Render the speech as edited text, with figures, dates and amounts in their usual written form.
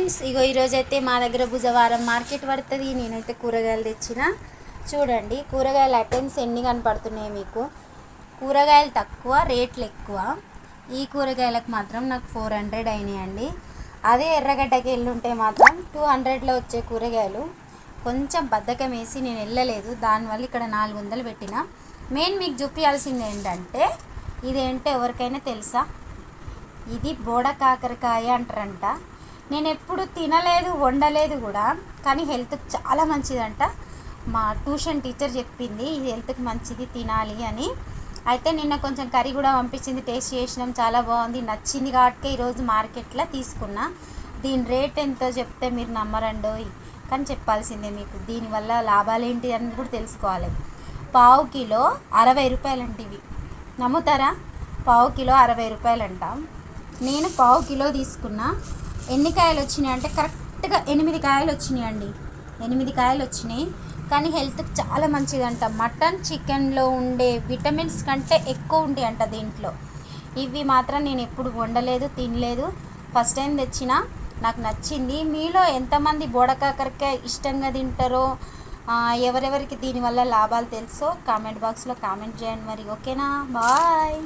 Friends, ఇగో ఈరోజైతే మా దగ్గర బుధవారం మార్కెట్ పడుతుంది. నేనైతే కూరగాయలు తెచ్చిన. చూడండి కూరగాయల ఐటమ్స్ ఎన్ని కనపడుతున్నాయి మీకు. కూరగాయలు తక్కువ, రేట్లు ఎక్కువ. ఈ కూరగాయలకు మాత్రం నాకు 400 అయినాయండి. అదే ఎర్రగడ్డకి వెళ్ళుంటే మాత్రం 200లో వచ్చే కూరగాయలు. కొంచెం బద్ధకం వేసి నేను వెళ్ళలేదు, దానివల్ల ఇక్కడ 400 పెట్టిన. మెయిన్ మీకు చూపించాల్సింది ఏంటంటే, ఇదేంటో ఎవరికైనా తెలుసా? ఇది బోడ కాకరకాయ అంటారంట. నేను ఎప్పుడు తినలేదు, వండలేదు కూడా, కానీ హెల్త్కి చాలా మంచిదంట. మా ట్యూషన్ టీచర్ చెప్పింది ఇది హెల్త్కి మంచిది, తినాలి అని. అయితే నిన్న కొంచెం కర్రీ కూడా పంపించింది, టేస్ట్ చేసినాం, చాలా బాగుంది, నచ్చింది కాబట్టి ఈరోజు మార్కెట్లో తీసుకున్నా. దీని రేట్ ఎంతో చెప్తే మీరు నమ్మరండో, కానీ చెప్పాల్సిందే మీకు. దీనివల్ల లాభాలు ఏంటి అని కూడా తెలుసుకోవాలి. పావు కిలో 60 రూపాయలు అంట. ఇవి నమ్ముతారా? పావు కిలో 60 రూపాయలు అంట. నేను పావు కిలో తీసుకున్నా. ఎన్ని కాయలు వచ్చినాయి అంటే కరెక్ట్గా 8 కాయలు వచ్చినాయండి. 8 కాయలు వచ్చినాయి, కానీ హెల్త్కి చాలా మంచిదంట. మటన్, చికెన్లో ఉండే విటమిన్స్ కంటే ఎక్కువ ఉంటాయి అంట దీంట్లో. ఇవి మాత్రం నేను ఎప్పుడు వండలేదు, తినలేదు, ఫస్ట్ టైం తెచ్చిన. నాకు నచ్చింది. మీలో ఎంతమంది బోడకాకరకాయ ఇష్టంగా తింటారో, ఎవరెవరికి దీనివల్ల లాభాలు తెలుసో కామెంట్ బాక్స్లో కామెంట్ చేయండి మరి. ఓకేనా? బాయ్.